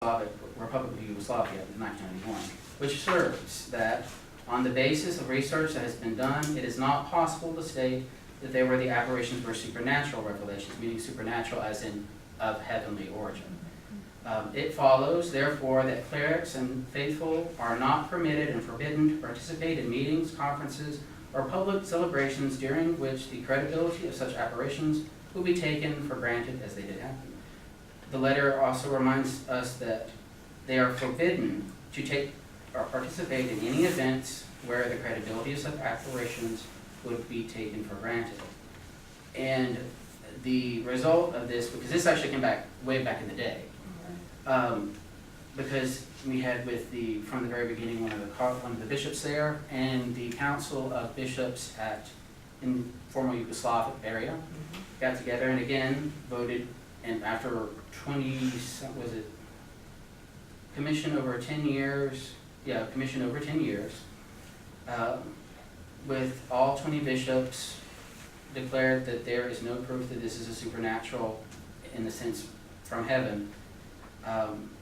Republic of Yugoslavia in 1991, which asserts that on the basis of research that has been done, it is not possible to state that they were the apparitions were supernatural revelations, meaning supernatural as in of heavenly origin. It follows, therefore, that clerics and faithful are not permitted and forbidden to participate in meetings, conferences, or public celebrations during which the credibility of such apparitions will be taken for granted as they did happen. The letter also reminds us that they are forbidden to take or participate in any events where the credibility of such apparitions would be taken for granted. And the result of this, because this actually came back way back in the day, because we had from the very beginning one of the bishops there and the council of bishops in former Yugoslav area got together and again voted, and after commission over 10 years, with all 20 bishops declared that there is no proof that this is a supernatural in the sense from heaven,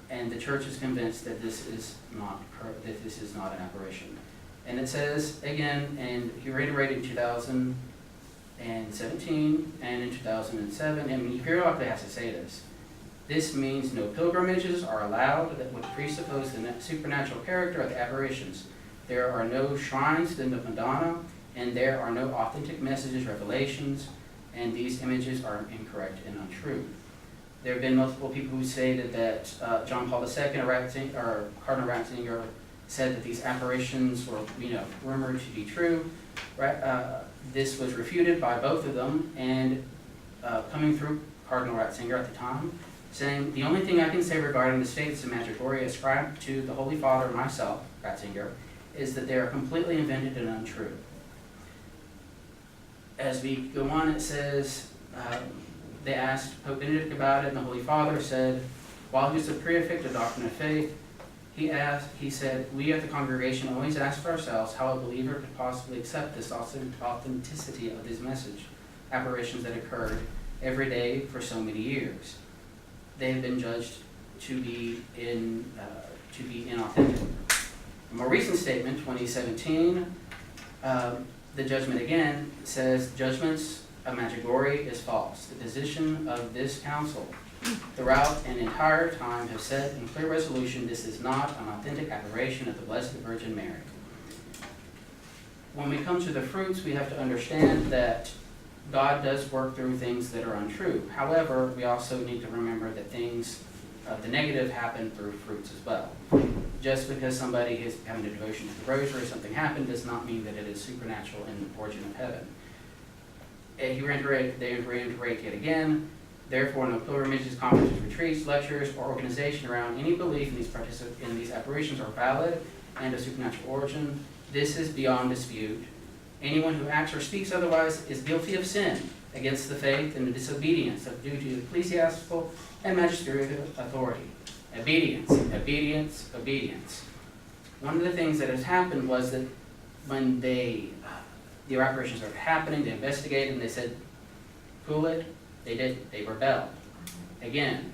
and the church is convinced that this is not an apparition. And it says again, and he reiterated in 2017 and in 2007, and he periodically has to say this. This means no pilgrimages are allowed that would presuppose the supernatural character of the apparitions. There are no shrines to the Madonna, and there are no authentic messages, revelations, and these images are incorrect and untrue. There have been multiple people who say that John Paul II or Cardinal Ratzinger said that these apparitions were, rumored to be true. This was refuted by both of them, and coming through Cardinal Ratzinger at the time, saying, the only thing I can say regarding the states of Magigoria ascribed to the Holy Father and myself, Ratzinger, is that they are completely invented and untrue. As we go on, it says, they asked Pope Benedict about it, and the Holy Father said, while he was the prefect of doctrine of faith, he said, we at the congregation always ask ourselves how a believer could possibly accept this authenticity of this message, apparitions that occurred every day for so many years. They have been judged to be inauthentic. A more recent statement, 2017, the judgment again says, judgments of Medjugorje is false. The position of this council throughout an entire time have said in clear resolution this is not an authentic apparition of the Blessed Virgin Mary. When we come to the fruits, we have to understand that God does work through things that are untrue. However, we also need to remember that things, the negative happen through fruits as well. Just because somebody is having a devotion to the rosary or something happened does not mean that it is supernatural in the origin of heaven. They reiterate yet again, therefore no pilgrimages, conferences, retreats, lectures, or organization around any belief in these apparitions are valid and of supernatural origin. This is beyond dispute. Anyone who acts or speaks otherwise is guilty of sin against the faith and the disobedience of due to ecclesiastical and magisterial authority. Obedience, obedience, obedience. One of the things that has happened was that when the apparitions started happening, they investigated and they said, cool it. They didn't. They rebelled. Again,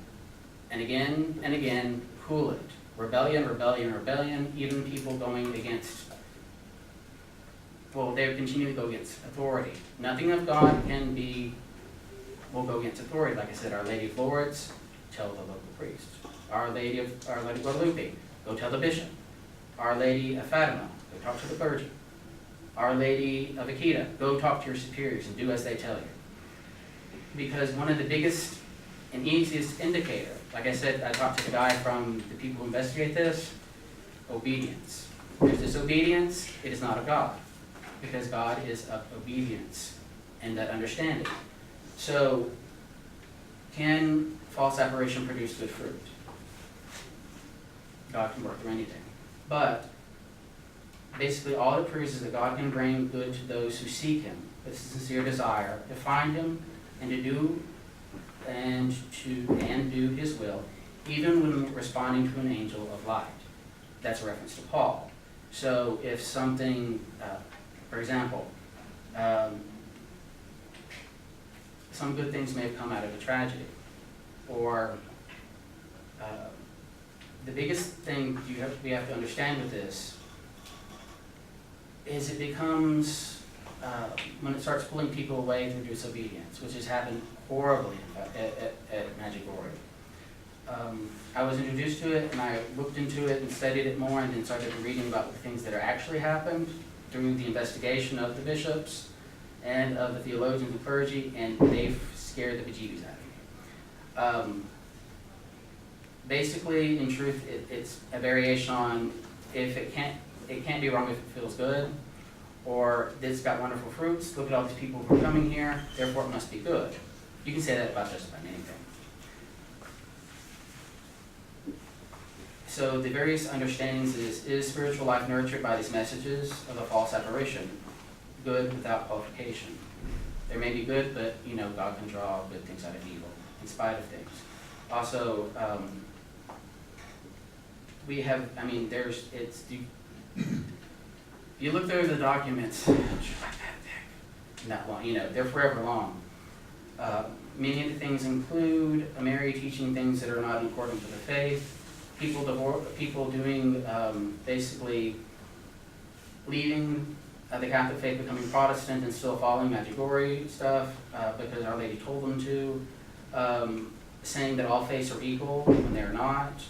and again, and again, cool it. Rebellion, rebellion, rebellion, even people going against, they continue to go against authority. Nothing of God will go against authority. Like I said, Our Lady of Lourdes, tell the local priest. Our Lady of Guadalupe, go tell the bishop. Our Lady of Fatima, go talk to the clergy. Our Lady of Akita, go talk to your superiors and do as they tell you. Because one of the biggest and easiest indicator, like I said, I talked to the guy from the people who investigate this, obedience. If there's disobedience, it is not of God, because God is of obedience and that understanding. So, can false apparition produce good fruit? God can work through anything. But basically all it proves is that God can bring good to those who seek Him with sincere desire to find Him and to do His will, even when responding to an angel of light. That's a reference to Paul. So if something, for example, some good things may have come out of a tragedy, or the biggest thing we have to understand with this is it becomes, when it starts pulling people away through disobedience, which has happened horribly at Medjugorje. I was introduced to it, and I looked into it and studied it more, and then started reading about the things that are actually happened through the investigation of the bishops and of the theologians and clergy, and they've scared the bejeebies out of me. Basically, in truth, it's a variation on if it can't be wrong if it feels good, or it's got wonderful fruits. Look at all these people who are coming here, therefore it must be good. You can say that about just about anything. So the various understandings is spiritual life nurtured by these messages of a false apparition? Good without qualification. There may be good, but God can draw good things out of evil, in spite of things. Also, we have, you look through the documents, like that thick, not long, they're forever long. Many of the things include Mary teaching things that are not in accordance with the faith, people doing, basically leaving the Catholic faith, becoming Protestant and still following Medjugorje stuff because Our Lady told them to, saying that all faiths are equal when they're not.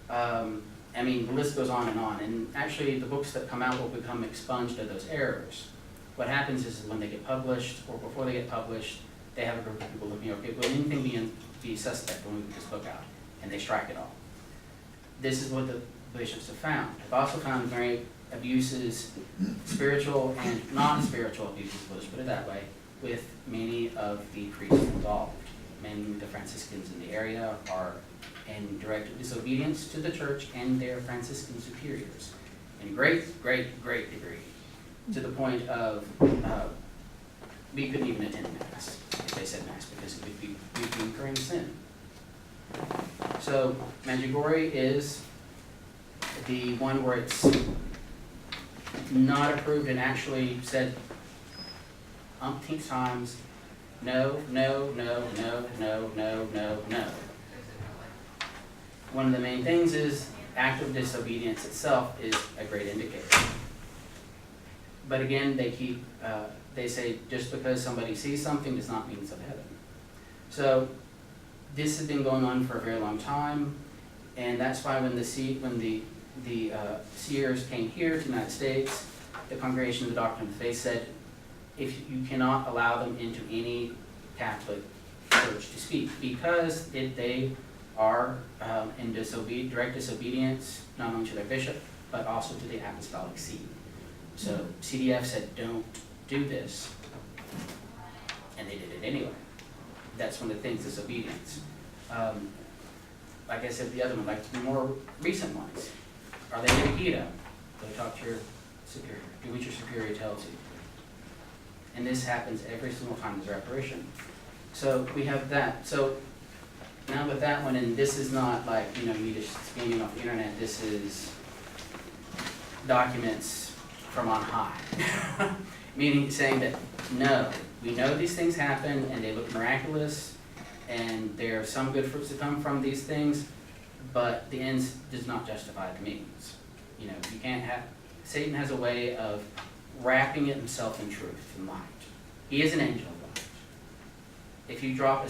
The list goes on, and actually the books that come out will become expunged of those errors. What happens is when they get published, or before they get published, they have a group of people looking, okay, will anything be suspect when we put this book out? And they strike it all. This is what the bishops have found. They've also found very abuses, spiritual and non-spiritual abuses, let's put it that way, with many of the priests involved. Many of the Franciscans in the area are in direct disobedience to the church and their Franciscan superiors in great degree, to the point of we couldn't even attend Mass if they said Mass because we'd be incurring sin. So Medjugorje is the one where it's not approved and actually said umpteen times, no. One of the main things is active disobedience itself is a great indicator. But again, they say just because somebody sees something does not mean it's of heaven. So this has been going on for a very long time, and that's why when the seers came here to the United States, the Congregation of the Doctrine of the Faith said, if you cannot allow them into any Catholic church to speak, because they are in direct disobedience, not only to their bishop, but also to the Apostolic See. So CDF said, don't do this, and they did it anyway. That's one of the things, disobedience. Like I said, the other one, like the more recent ones, are they in Gita? Go talk to your superior. Do what your superior tells you. And this happens every single time there's apparition. So we have that. So now with that one, and this is not like, me just scanning off the internet, this is documents from on high. Meaning saying that, no, we know these things happen and they look miraculous and there are some good fruits that come from these things, but the ends does not justify the means. You can't have, Satan has a way of wrapping it himself in truth and light. He is an angel of light. If you have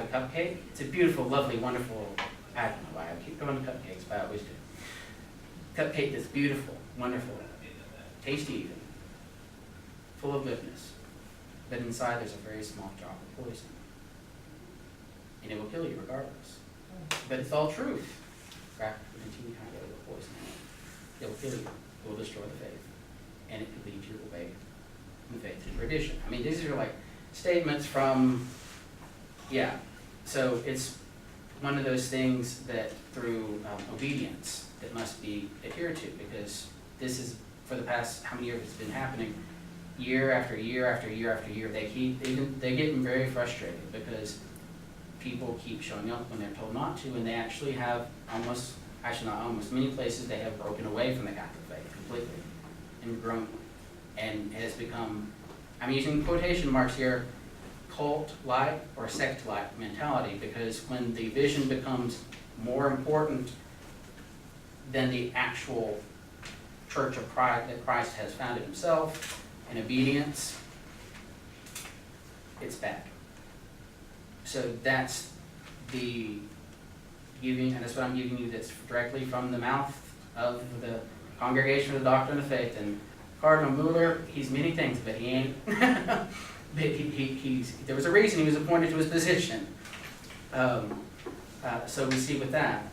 a cupcake, it's a beautiful, lovely, wonderful, I don't know why I keep going to cupcakes, but I always do. Cupcake that's beautiful, wonderful, tasty even, full of goodness, but inside there's a very small drop of poison. And it will kill you regardless. But it's all truth. Crack will continue to have a little poison in it. It will kill you. It will destroy the faith. And it could lead you away from the faith to perdition. These are like statements from, so it's one of those things that through obedience that must be adhered to, because this is, for the past, how many years it's been happening, year after year after year after year, they get very frustrated because people keep showing up when they're told not to, and they actually have many places they have broken away from the Catholic faith completely and grown, and has become, I'm using quotation marks here, cult-like or sect-like mentality, because when the vision becomes more important than the actual church of Christ that Christ has founded himself in obedience, it's bad. So that's the giving, and that's what I'm giving you, that's directly from the mouth of the Congregation of the Doctrine of Faith. And Cardinal Mueller, he's many things, but he ain't. But there was a reason he was appointed to his position. So we see with that.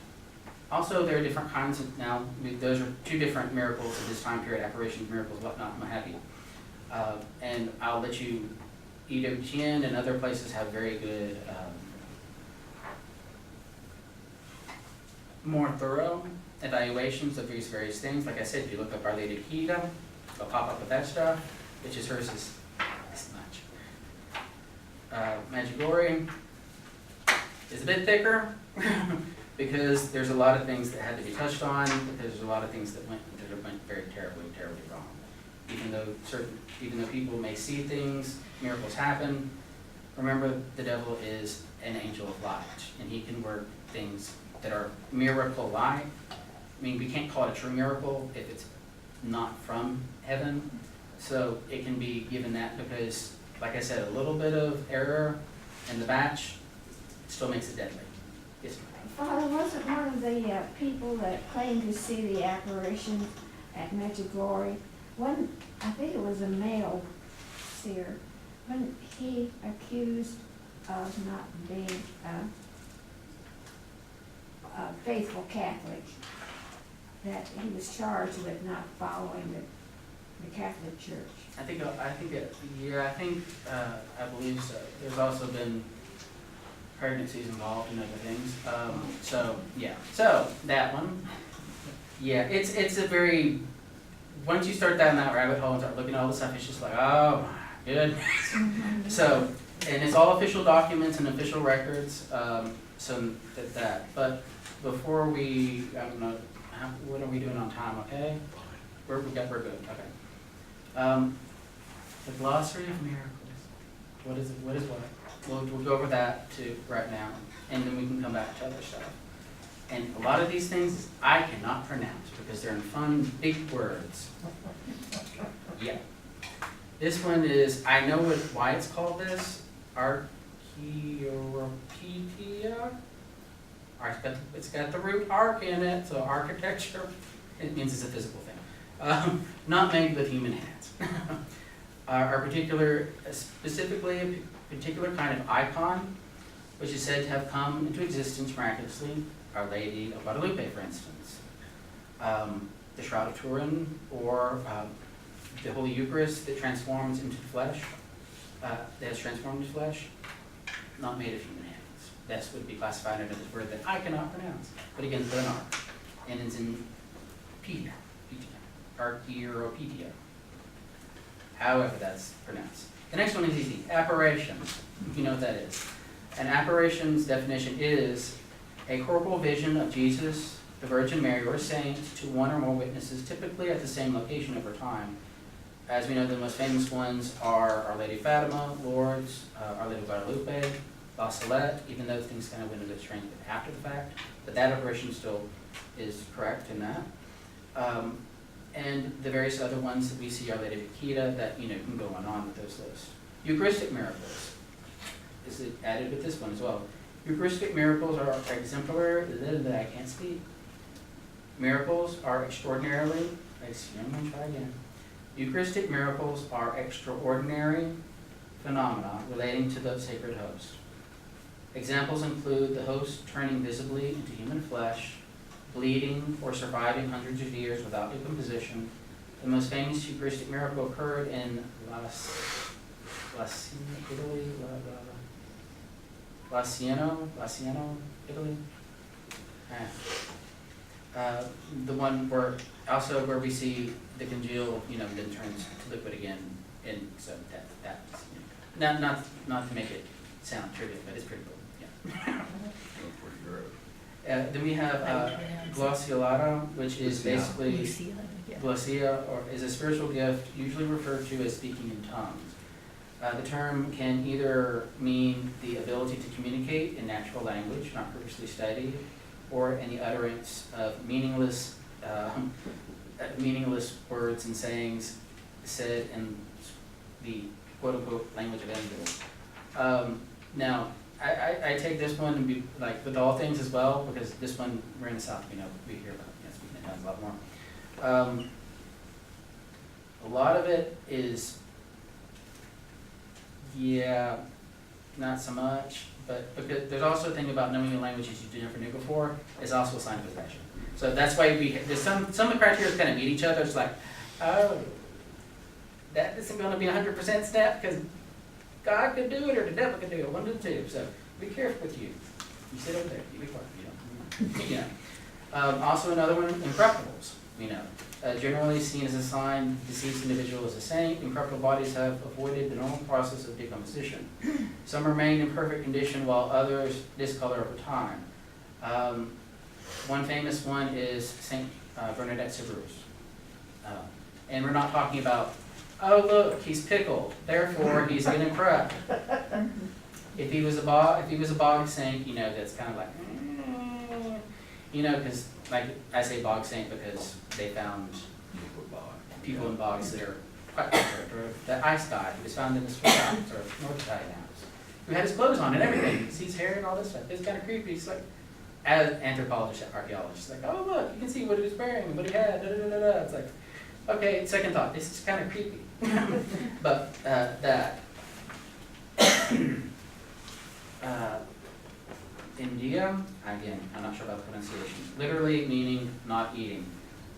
Also, there are different kinds of, now, those are two different miracles at this time period, apparitions, miracles, whatnot, what have you. And I'll let you, EWTN and other places have very good, more thorough evaluations of these various things. Like I said, if you look up Our Lady of Quito, they'll pop up with that stuff, which is hers is this much. Medjugorje is a bit thicker because there's a lot of things that had to be touched on, because there's a lot of things that went very terribly wrong. Even though people may see things, miracles happen, remember the devil is an angel of light, and he can work things that are miracle-like. I mean, we can't call it a true miracle if it's not from heaven. So it can be given that because, like I said, a little bit of error in the batch still makes it deadly. Yes, ma'am. Father, wasn't one of the people that claimed to see the apparition at Medjugorje, I think it was a male seer, when he accused of not being a faithful Catholic, that he was charged with not following the Catholic Church? I believe so. There's also been pregnancies involved and other things. So that one, yeah, it's a very, once you start down that rabbit hole and start looking at all the stuff, it's just like, oh my goodness. So, and it's all official documents and official records, but before we, I don't know, what are we doing on time, okay? We're good, okay. The glossary of miracles, what is it, what is what? We'll go over that too right now, and then we can come back to other stuff. And a lot of these things I cannot pronounce because they're in fun, big words. Yeah. This one is, I know why it's called this, Archaeopedia. It's got the root arc in it, so architecture, it means it's a physical thing. Not made with human hands. Specifically a particular kind of icon, which is said to have come into existence miraculously, Our Lady of Guadalupe, for instance. The Shroud of Turin, or the Holy Eucharist that transforms into flesh, that has transformed into flesh, not made of human hands. That would be classified under this word that I cannot pronounce, but again, it's an arc, and it's in pedia, Archaeopedia. However that's pronounced. The next one is easy, apparitions. You know what that is. An apparition's definition is a corporal vision of Jesus, the Virgin Mary, or a saint to one or more witnesses, typically at the same location over time. As we know, the most famous ones are Our Lady of Fatima, Lourdes, Our Lady of Guadalupe, La Salette, even though things kind of went a bit strange after the fact, but that apparition still is correct in that. And the various other ones that we see, Our Lady of Quito, that can go on with those lists. Eucharistic miracles is added with this one as well. Eucharistic miracles are exemplary. I can't speak. Miracles are extraordinarily. I'm going to try again. Eucharistic miracles are extraordinary phenomena relating to the sacred host. Examples include the host turning visibly into human flesh, bleeding or surviving hundreds of years without decomposition. The most famous Eucharistic miracle occurred in Laciano, Italy. The one where we see the congeal, then turns to liquid again, and so that's not to make it sound trivial, but it's pretty cool. Yeah. Then we have Glossolata, which is basically Glossia, or is a spiritual gift usually referred to as speaking in tongues. The term can either mean the ability to communicate in natural language not previously studied, or any utterance of meaningless words and sayings said in the quote-unquote language of angels. Now, I take this one and be like with all things as well, because this one, we're in the South, we hear about, speaking in tongues a lot more. A lot of it is, yeah, not so much, but because there's also a thing about knowing the languages you never knew before is also a sign of possession. So that's why there's some of the criteria kind of meet each other. It's like, oh, that isn't going to be 100% snap because God could do it or the devil could do it, one of the two. So be careful with you. You sit over there, you be quiet, also another one, incorruptibles, generally seen as a sign deceased individual is a saint. Incorruptible bodies have avoided the normal process of decomposition. Some remain in perfect condition while others discolor over time. One famous one is Saint Bernadette Soubirous. And we're not talking about, oh look, he's pickled, therefore he's going to corrupt. If he was a bog saint, that's kind of like, because like I say bog saint because they found people in bogs that are quite different. Or the ice god who was found in the Swiss Alps or North Italian Alps, who had his clothes on and everything, you see his hair and all this stuff. It's kind of creepy. It's like, as anthropologists, archaeologists, like, oh look, you can see what he was wearing, what he had, da da da da. It's like, okay, second thought, this is kind of creepy. But that. India, again, I'm not sure about the pronunciation, literally meaning not eating.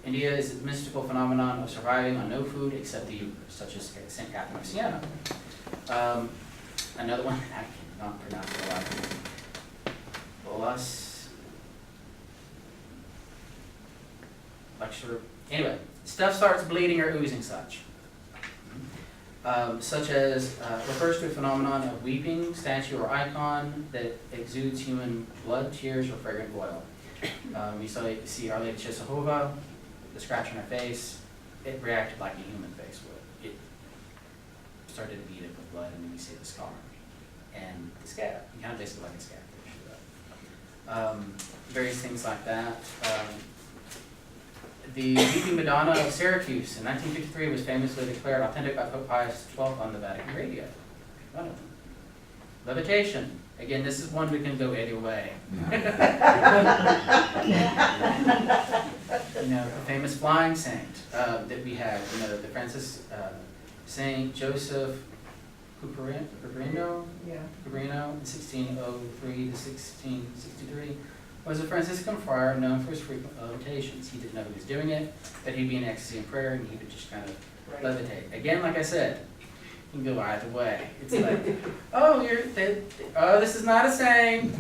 India is a mystical phenomenon of surviving on no food except the Eucharist, such as St. Catherine of Siena. Another one I cannot pronounce for a lot. Anyway, stuff starts bleeding or oozing such. Such as refers to a phenomenon of weeping, statue, or icon that exudes human blood, tears, or fragrant oil. We see Our Lady Jehovah, the scratch on her face. It reacted like a human face would. It started to beat it with blood, and then we see the scar and the scab. Kind of basically like a scab. Various things like that. The Weeping Madonna of Syracuse in 1953 was famously declared authentic by Pope Pius XII on the Vatican radio. One of them. Levitation. Again, this is one we can go either way. The famous flying saint that we had, the Francis Saint Joseph Cuperino, in 1603 to 1663. Was a Franciscan friar known for his frequent levitations. He didn't know he was doing it, but he'd be in ecstasy and prayer, and he would just kind of levitate. Again, like I said, you can go either way. It's like, this is not a saying,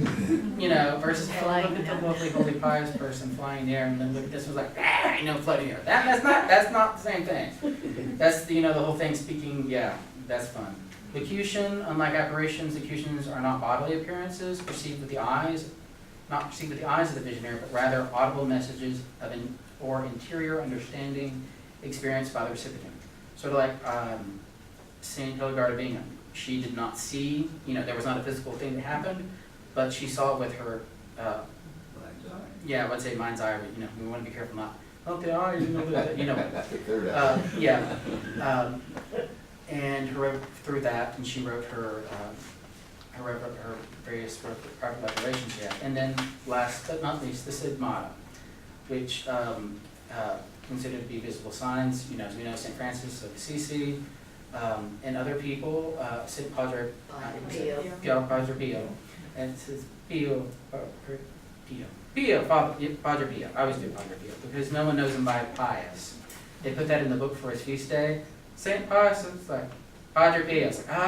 versus look at the lovely holy pious person flying there, and then look at this was like, floating there. That's not the same thing. That's the whole thing speaking. Yeah, that's fun. Locution, unlike apparitions, locutions are not bodily appearances perceived with the eyes. Not perceived with the eyes of the visionary, but rather audible messages of or interior understanding experienced by the recipient. Sort of like Saint Hildegard of Bingen. She did not see, there was not a physical thing that happened, but she saw it with her, mind's eye. Yeah, I would say mind's eye, but we want to be careful not, the eyes, and through that, and she wrote her various private revelations yet. And then last but not least, the stigmata, which considered to be visible signs. As we know, St. Francis of Assisi, and other people, St. Padre Pio, and it says Padre Pio. I always do Padre Pio, because no one knows him by Pius. They put that in the book for his feast day. St. Pius, it's like, Padre Pio. It's like,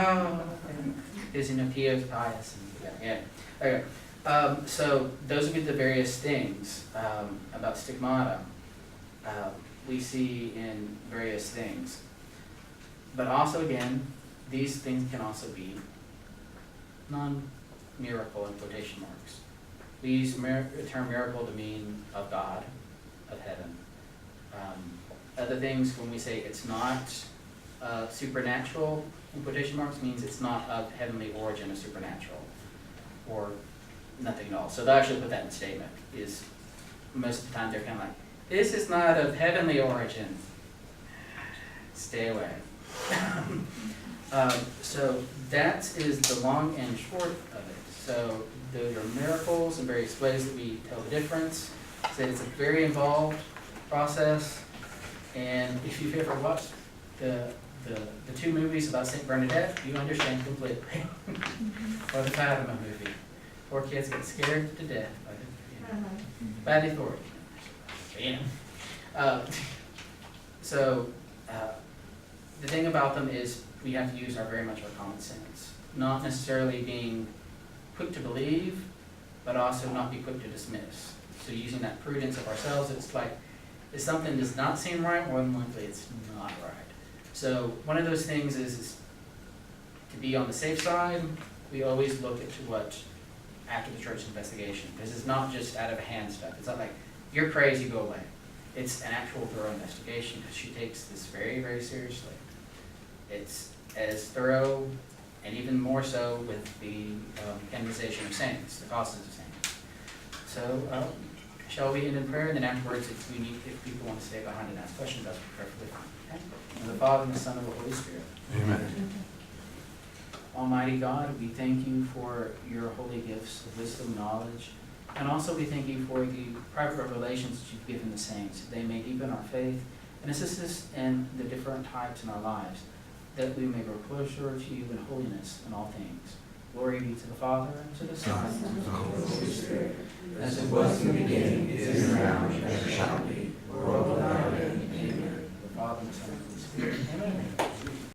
is Pio's Pius. Yeah. Okay. So those would be the various things about stigmata we see in various things. But also, again, these things can also be non-miracle in quotation marks. We use the term miracle to mean of God, of heaven. Other things, when we say it's not supernatural, in quotation marks, means it's not of heavenly origin or supernatural. Or nothing at all. So they'll actually put that in the statement, is most of the time they're kind of like, this is not of heavenly origin. Stay away. So that is the long and short of it. So those are miracles and various ways that we tell the difference. So it's a very involved process. And if you've ever watched the two movies about St. Bernadette, you understand completely. Or the Fatima movie. Poor kids get scared to death by the authority. So the thing about them is we have to use very much our common sense. Not necessarily being quick to believe, but also not be quick to dismiss. So using that prudence of ourselves, it's like, if something does not seem right, more than likely it's not right. So one of those things is to be on the safe side, we always look at what, after the church investigation, because it's not just out of hand stuff. It's not like, you're crazy, go away. It's an actual thorough investigation, because she takes this very, very seriously. It's as thorough, and even more so with the canonization of saints, the causes of saints. So, shall we end in prayer, and then afterwards, if people want to stay behind and ask questions, that's perfectly fine. Okay? In the Father, and the Son, and the Holy Spirit. Amen. Almighty God, we thank you for your holy gifts of wisdom, knowledge, and also we thank you for the private revelations that you've given the saints. They may deepen our faith and assist us in the different types in our lives, that we may grow closer to you in holiness in all things. Glory be to the Father, and to the Son, and to the Holy Spirit, as it was in the beginning, is now, and ever shall be, world without end. Amen. The Father, and the Son, and the Holy Spirit. Amen.